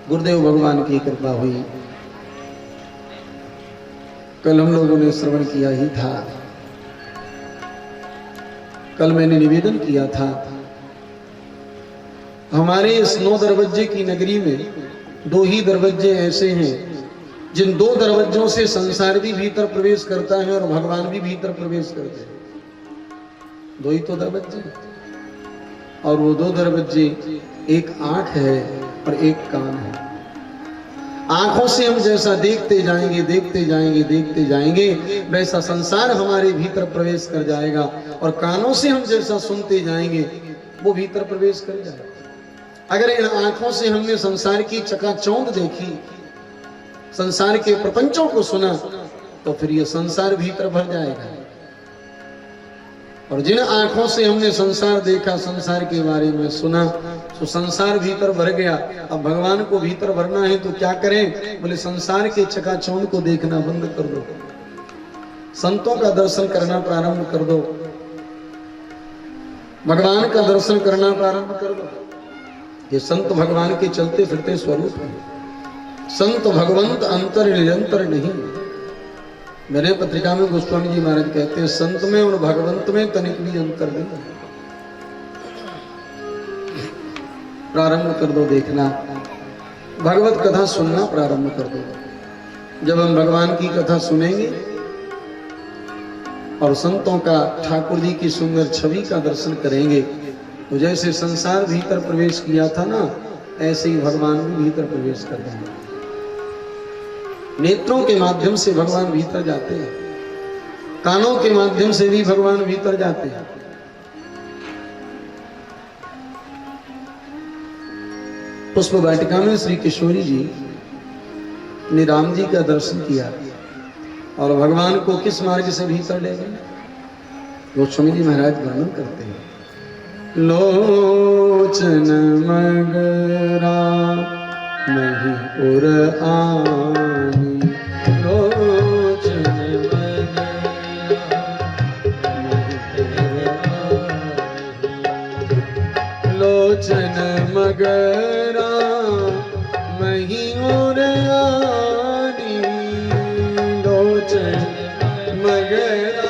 गुरुदेव भगवान की कृपा हुई। कल हम लोगों ने श्रवण किया ही था। कल मैंने निवेदन किया था, हमारे इस 9 दरवाजे की नगरी में 2 ही दरवाजे ऐसे हैं जिन 2 दरवाजों से संसार भी भीतर प्रवेश करता है और भगवान भी भीतर प्रवेश करते हैं। 2 ही तो दरवाजे, और वो 2 दरवाजे, एक आंख है और एक कान है। आंखों से हम जैसा देखते जाएंगे देखते जाएंगे देखते जाएंगे वैसा संसार हमारे भीतर प्रवेश कर जाएगा, और कानों से हम जैसा सुनते जाएंगे वो भीतर प्रवेश कर जाएगा। अगर इन आंखों से हमने संसार की चकाचौंध देखी, संसार के प्रपंचों को सुना, तो फिर ये संसार भीतर भर जाएगा। और जिन आंखों से हमने संसार देखा, संसार के बारे में सुना, तो संसार भीतर भर गया। अब भगवान को भीतर भरना है तो क्या करें? बोले संसार के चकाचौंध को देखना बंद कर दो, संतों का दर्शन करना प्रारंभ कर दो, भगवान का दर्शन करना प्रारंभ कर दो। ये संत भगवान के चलते फिरते स्वरूप है। संत भगवंत अंतर निरंतर नहीं। मेरे पत्रिका में गोस्वामी जी महाराज कहते हैं, संत में और भगवंत में तनिक भी अंतर नहीं। प्रारंभ कर दो देखना, भगवत कथा सुनना प्रारंभ कर दो। जब हम भगवान की कथा सुनेंगे और संतों का, ठाकुर जी की सुंदर छवि का दर्शन करेंगे, तो जैसे संसार भीतर प्रवेश किया था ना, ऐसे ही भगवान भी भीतर प्रवेश कर देंगे। नेत्रों के माध्यम से भगवान भीतर जाते हैं, कानों के माध्यम से भी भगवान भीतर जाते हैं। पुष्प वाटिका में श्री किशोरी जी ने राम जी का दर्शन किया और भगवान को किस मार्ग से भीतर ले गए, गोस्वामी जी महाराज वर्णन करते हैं। लोचन मगरा नहीं उर आनी, लोचन मगरा लोचन मगरा मही उर आनी, लोचन मगरा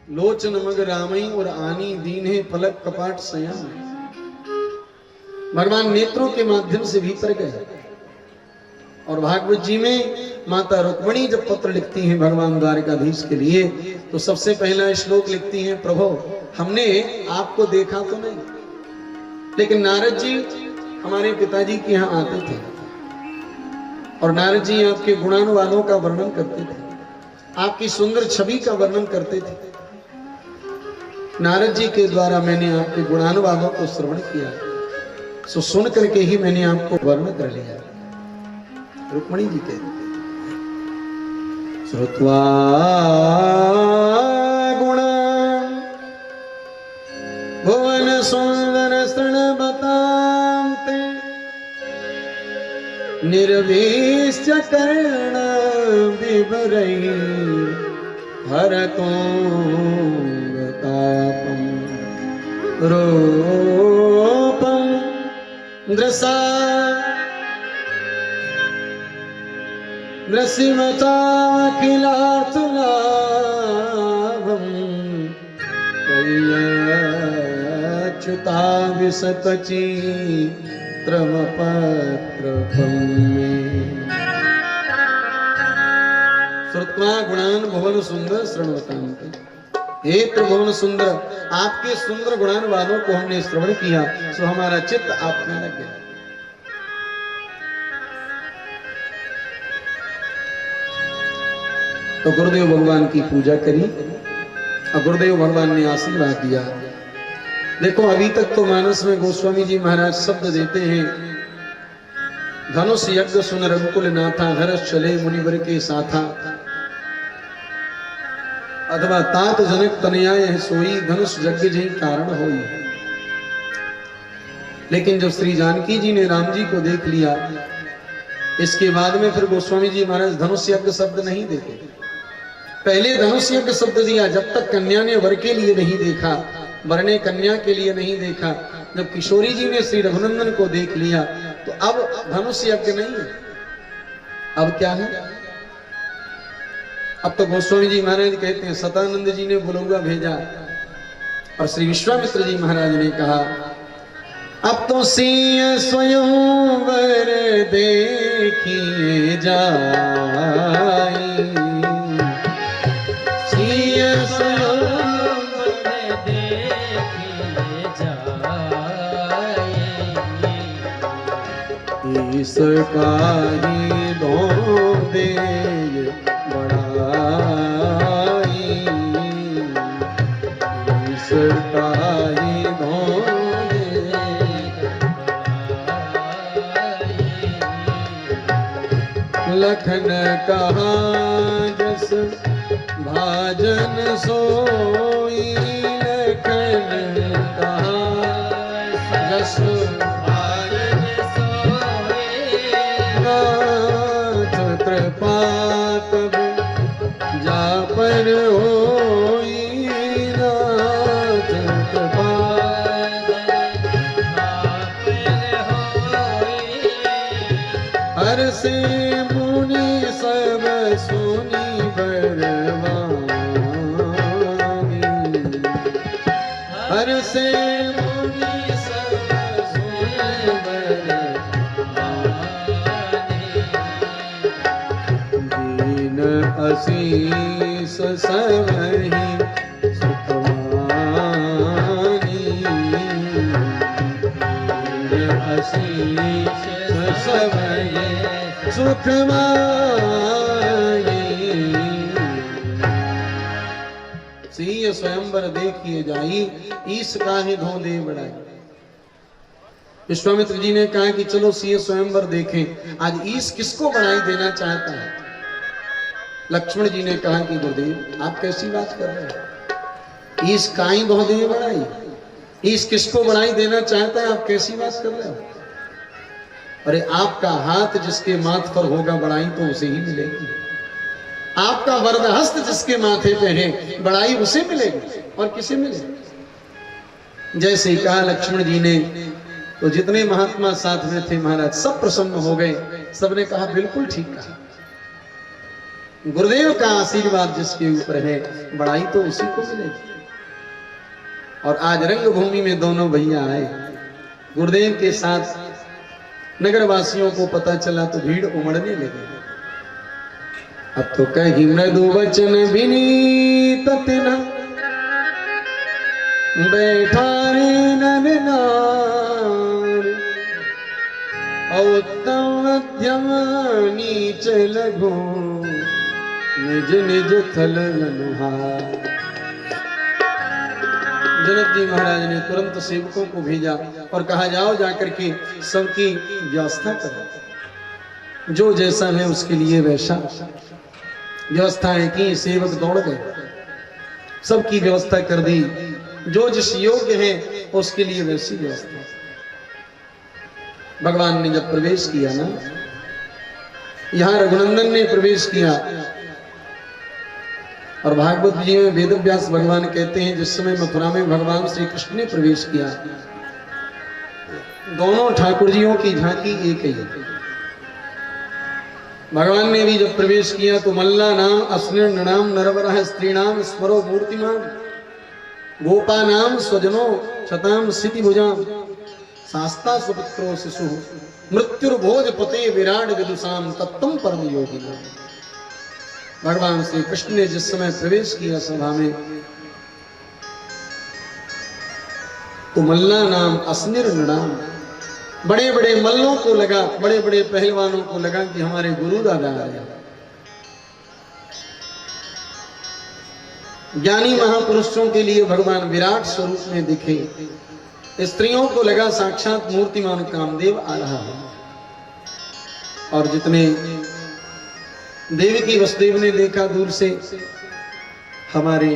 लोचन मग रामई और आनी दीन्हे पलक कपाट सयान। भगवान नेत्रों के माध्यम से भीतर गए। और भागवत जी में माता रुक्मिणी जब पत्र लिखती हैं भगवान द्वारकाधीश के लिए, तो सबसे पहला श्लोक लिखती हैं, प्रभु हमने आपको देखा तो नहीं, लेकिन नारद जी हमारे पिताजी के यहाँ आते थे और नारद जी आपके गुणानुवादों का वर्णन करते थे, आपकी सुंदर छवि का वर्णन करते थे। नारद जी के द्वारा मैंने आपके गुणानुवादों को श्रवण किया, सो सुन करके ही मैंने आपको वर्ण कर लिया। रुक्मिणी जी कहते श्रुत्वा गुणा भुवन सुंदर शृण्वतान्ते निर्वेश्य कर्ण विवरै हरतो तापम रूपम दृशा नृसिमताखिलातुलाभं कय्यच्युता विशतचित्रमपत्रभं मे। श्रुत्वा गुणान् भुवन सुंदर शृण्वतान्ते। हे त्रिभुवन सुंदर, आपके सुंदर गुणानुवादों को हमने श्रवण किया, सो हमारा चित्त आप में लग गया। तो गुरुदेव भगवान की पूजा करी और गुरुदेव भगवान ने आशीर्वाद दिया। देखो अभी तक तो मानस में गोस्वामी जी महाराज शब्द देते हैं धनुष यज्ञ सुन रघुकुल नाथा, हर्ष चले मुनिवर के साथा। अथवा तात जनक तनयाय सोई, धनुष यज्ञ जही कारण होई। लेकिन जब श्री जानकी जी ने राम जी को देख लिया, इसके बाद में फिर गोस्वामी जी महाराज धनुष यज्ञ शब्द नहीं देते। पहले धनुष यज्ञ शब्द दिया जब तक कन्या ने वर के लिए नहीं देखा, वर ने कन्या के लिए नहीं देखा। जब किशोरी जी ने श्री रघुनंदन को देख लिया तो अब धनुष यज्ञ नहीं है, अब क्या है? अब तो गोस्वामी जी महाराज कहते हैं सतानंद जी ने बुलौआ भेजा और श्री विश्वामित्र जी महाराज ने कहा अब तो सिंह स्वयंवर देखिए जाई, सिंह स्वयंवर देखिए जाई, इसका ही दे बड़ाई, इसका ही लखन कहा जस भाजन सोई, लखन कहा जस भाजन सोई, नाथ कृपा तब जा पर होई, नाथ कृपा हर से सब सुनी बरवानी, हर से मुनि सब सुनी बरवानी, दीन असीस सबहि सुखवानी, दीन असीस सबहि सुखवानी, सिंह स्वयंवर देखिए जाई, ईस काहे धो दे बढ़ाई। विश्वामित्र जी ने कहा कि चलो सिंह स्वयंवर देखें। आज ईस किसको बढ़ाई देना चाहता है? लक्ष्मण जी ने कहा कि गुरुदेव आप कैसी बात कर रहे हैं, ईस काहे धो दे बढ़ाई, ईस किसको बढ़ाई देना चाहता है, आप कैसी बात कर रहे हो? अरे आपका हाथ जिसके माथ पर होगा बड़ाई तो उसे ही मिलेगी, आपका वरद हस्त जिसके माथे पे है बड़ाई उसे मिलेगी और किसे मिलेगी। जैसे ही कहा लक्ष्मण जी ने तो जितने महात्मा साथ में थे महाराज सब प्रसन्न हो गए, सबने कहा बिल्कुल ठीक कहा, गुरुदेव का आशीर्वाद जिसके ऊपर है बड़ाई तो उसी को मिलेगी। और आज रंगभूमि में दोनों भैया आए, गुरुदेव के साथ नगरवासियों को पता चला तो भीड़ उमड़ने लगी। अब तो कहीं मृदु वचन विनीत तिना, बैठा रे नर नार, उत्तम मध्यम नीच लघु, निज निज थल लनुहार। जनक जी महाराज ने तुरंत सेवकों को भेजा और कहा जाओ जाकर के सबकी व्यवस्था करो, जो जैसा है उसके लिए वैसा व्यवस्थाएं की। सेवक दौड़ गए, सबकी व्यवस्था कर दी, जो जिस योग्य है उसके लिए वैसी व्यवस्था। भगवान ने जब प्रवेश किया ना, यहां रघुनंदन ने प्रवेश किया और भागवत जी में वेदव्यास भगवान कहते हैं जिस समय मथुरा में भगवान श्री कृष्ण ने प्रवेश किया, दोनों ठाकुर जियों की झांकी एक ही। भगवान ने भी जब प्रवेश किया तो मल्ला नाम अस्निर नृणाम नरवरः स्त्रीणाम स्मरो मूर्तिमान, गोपा नाम स्वजनो शताम सिति भुजाम, शास्ता सुपुत्रो शिशु मृत्युर्भोज पते विराट विदुषाम तत्तम परम योगिना। भगवान श्री कृष्ण ने जिस समय प्रवेश किया सभा में तो मल्ला नाम अस्निर नृणाम, बड़े बड़े मल्लों को लगा, बड़े बड़े पहलवानों को लगा कि हमारे गुरु दादा आए। ज्ञानी महापुरुषों के लिए भगवान विराट स्वरूप में दिखे, स्त्रियों को लगा साक्षात मूर्तिमान कामदेव आ रहा है। और जितने देवकी वसुदेव ने देखा दूर से, हमारे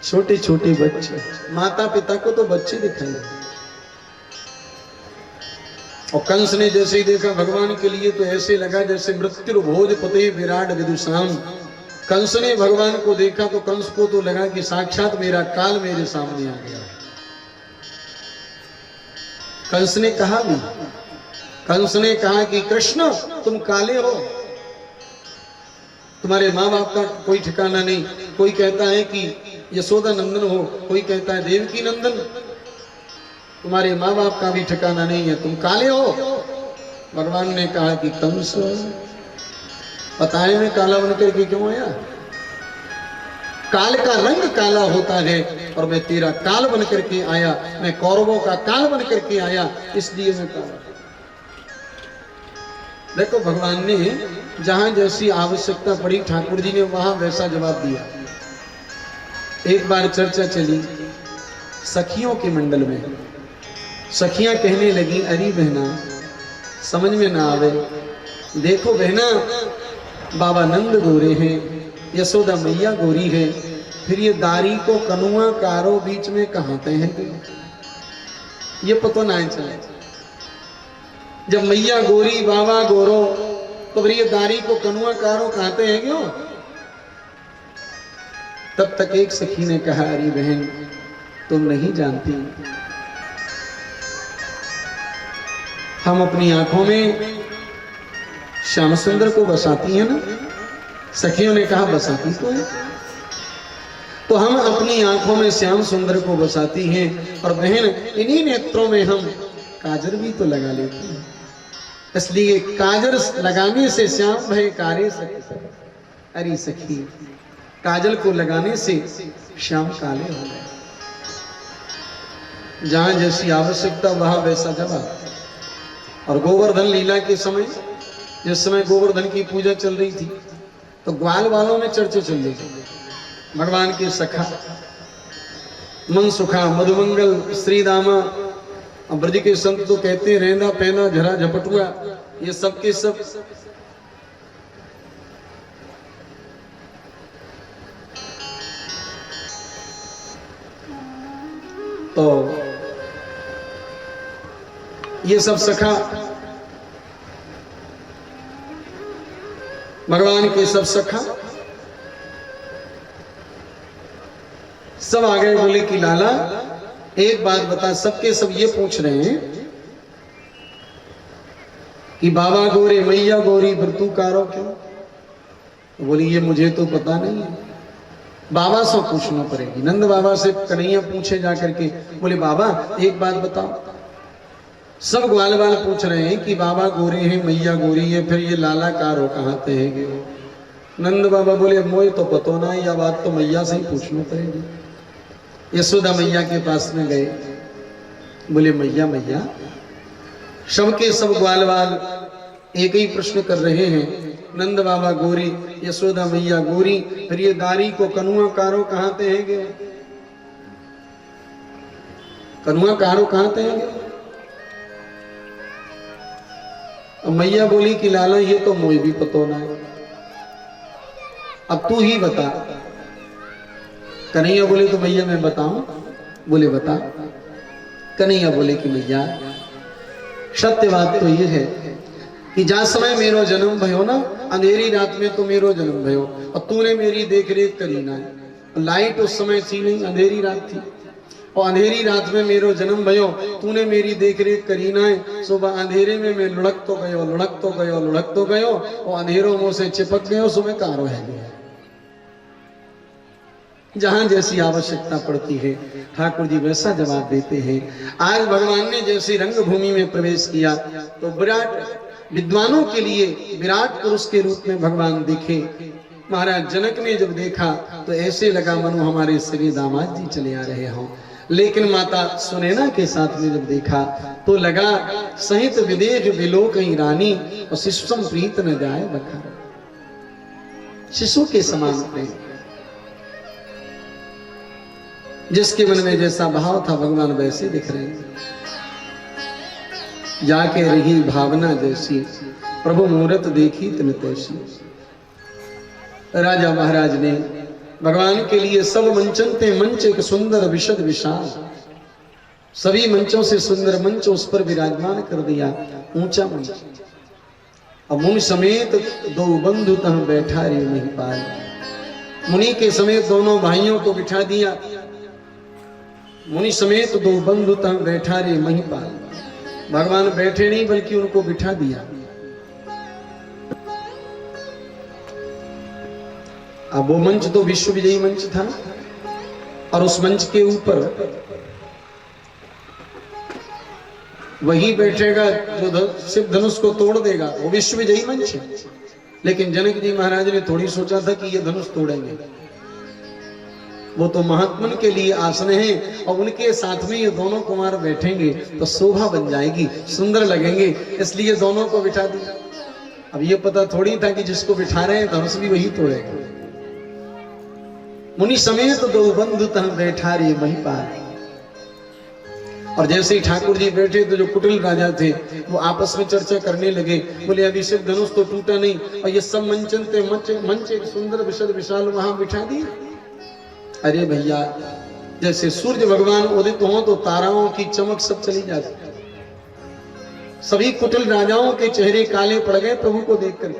छोटे छोटे बच्चे, माता पिता को तो बच्चे दिखाई, और कंस ने जैसे ही देखा भगवान के लिए तो ऐसे लगा जैसे मृत्यु भोजपते विराट विदुषाम। कंस ने भगवान को देखा तो कंस को तो लगा कि साक्षात मेरा काल मेरे सामने आ गया। कंस ने कहा भी, कंस ने कहा कि कृष्ण तुम काले हो, तुम्हारे माँ बाप का कोई ठिकाना नहीं। कोई कहता है कि यशोदा नंदन हो, कोई कहता है देवकी नंदन, तुम्हारे माँ बाप का भी ठिकाना नहीं है, तुम काले हो। भगवान ने कहा कि कंस बताए मैं काला बनकर के क्यों आया? काल का रंग काला होता है और मैं तेरा काल बनकर के आया, मैं कौरवों का काल बनकर के आया, इसलिए मैं काला। देखो भगवान ने जहां जैसी आवश्यकता पड़ी ठाकुर जी ने वहां वैसा जवाब दिया। एक बार चर्चा चली सखियों के मंडल में, सखियां कहने लगी अरे बहना समझ में ना आवे, देखो बहना बाबा नंद गोरे हैं, यशोदा मैया गोरी है, फिर ये दारी को कनुआ कारो बीच में कहाते हैं, ये पता ना चले। जब मैया गोरी बाबा गोरो तो फिर ये दारी को कनुआ कारो कहते हैं क्यों? तब तक एक सखी ने कहा अरे बहन तुम नहीं जानती, हम अपनी आंखों में श्याम सुंदर को बसाती है ना। सखियों ने कहा बसाती तो है, तो हम अपनी आंखों में श्याम सुंदर को बसाती हैं, और बहन इन्हीं नेत्रों में हम काजल भी तो लगा लेती हैं, इसलिए काजल लगाने से श्याम भय कारे सखी। अरे सखी काजल को लगाने से श्याम काले हो गए। जहां जैसी आवश्यकता वहां वैसा जवाब। और गोवर्धन लीला के समय, जिस समय गोवर्धन की पूजा चल रही थी तो ग्वाल वालों में चर्चा चल रही थी। भगवान के सखा मन सुखा मधुमंगल श्री दामा, ब्रज के संत तो कहते हैं रेंदा पैना झरा झपटुआ, ये सब के सब तो ये सब सखा भगवान के सब सखा सब आ गए, बोले कि लाला एक बात बता। सबके सब ये पूछ रहे हैं कि बाबा गोरे मैया गोरी व्रतु कारो क्यों? बोली ये मुझे तो पता नहीं है, बाबा से पूछना पड़ेगी। नंद बाबा से कन्हैया पूछे जाकर के, बोले बाबा एक बात बताओ। सब ग्वाल वाल पूछ रहे हैं कि बाबा गोरे हैं मैया गोरी है, फिर ये लाला कारो कहाते हैं। नंद बाबा बोले मोए तो पतो ना, यह बात तो मैया से ही पूछना पड़ेगी। यशोदा मैया के पास में गए, बोले मैया मैया, सबके सब ग्वाल वाल एक ही प्रश्न कर रहे हैं, नंद बाबा गोरी यशोदा मैया गोरी, फिर ये दारी को कनुआ कारो कहाते हैं। कनुआ कारो कहाते हैं। मैया बोली कि लाला ये तो मोई भी पतो ना है, अब तू ही बता। कन्हैया बोले तो मैया मैं बताऊं? बोले बता। कन्हैया बोले कि मैया सत्य बात तो ये है कि जा समय मेरो जन्म भयो ना, अंधेरी रात में तो मेरो जन्म भयो, और तूने मेरी देख रेख करी ना। लाइट उस समय थी नहीं, अंधेरी रात थी, और अंधेरी रात में मेरो जन्म भयो, तूने मेरी देख रेख करी ना है। सुबह अंधेरे में मैं लुढ़क तो गयो लुढ़क तो गयो लुढ़क तो गयो, और अंधेरों मुंह से चिपक गयो, सुबह कारो है गया। जहां जैसी आवश्यकता पड़ती है ठाकुर जी वैसा जवाब देते हैं। आज भगवान ने जैसे रंगभूमि में प्रवेश किया तो विराट विद्वानों के लिए विराट पुरुष के रूप में भगवान दिखे। महाराज जनक ने जब देखा तो ऐसे लगा मानो हमारे श्री दामाद जी चले आ रहे हों, लेकिन माता सुनैना के साथ में जब देखा तो लगा सहित विदेह विलोक रानी, और शिशुम प्रीत न जाए बखा। शिशु के समान प्रेम, जिसके मन में जैसा भाव था भगवान वैसे दिख रहे हैं। जाके रही भावना जैसी प्रभु मूरत देखी तिन तैसी। राजा महाराज ने भगवान के लिए सब मंचन थे, मंच एक सुंदर विशद विशाल, सभी मंचों से सुंदर मंच उस पर विराजमान कर दिया, ऊंचा मंच। अब मुनि समेत दो बंधु तह बैठा रे महिपाल, मुनि के समेत दोनों भाइयों को बिठा दिया। मुनि समेत दो बंधु तह बैठा रे महिपाल, भगवान बैठे नहीं बल्कि उनको बिठा दिया। अब वो मंच तो विश्व विजयी मंच था और उस मंच के ऊपर वही बैठेगा जो शिव धनुष को तोड़ देगा, वो विश्व विजयी मंच है। लेकिन जनक जी महाराज ने थोड़ी सोचा था कि ये धनुष तोड़ेंगे, वो तो महात्मन के लिए आसन है और उनके साथ में ये दोनों कुमार बैठेंगे तो शोभा बन जाएगी, सुंदर लगेंगे, इसलिए दोनों को बिठा दिया। अब ये पता थोड़ी था कि जिसको बिठा रहे हैं धनुष भी वही तोड़ेगा। मुनि समेत दो बंधु तह बैठा रे महिपाल, और जैसे ही ठाकुर जी बैठे तो जो कुटिल राजा थे वो आपस में चर्चा करने लगे, बोले अभी शिव धनुष तो टूटा नहीं और ये सब मंचन थे, मंच एक सुंदर विशद विशाल वहां बिठा दिए। अरे भैया, जैसे सूर्य भगवान उदित हो तो ताराओं की चमक सब चली जाती। सभी कुटिल राजाओं के चेहरे काले पड़ गए प्रभु को देख कर।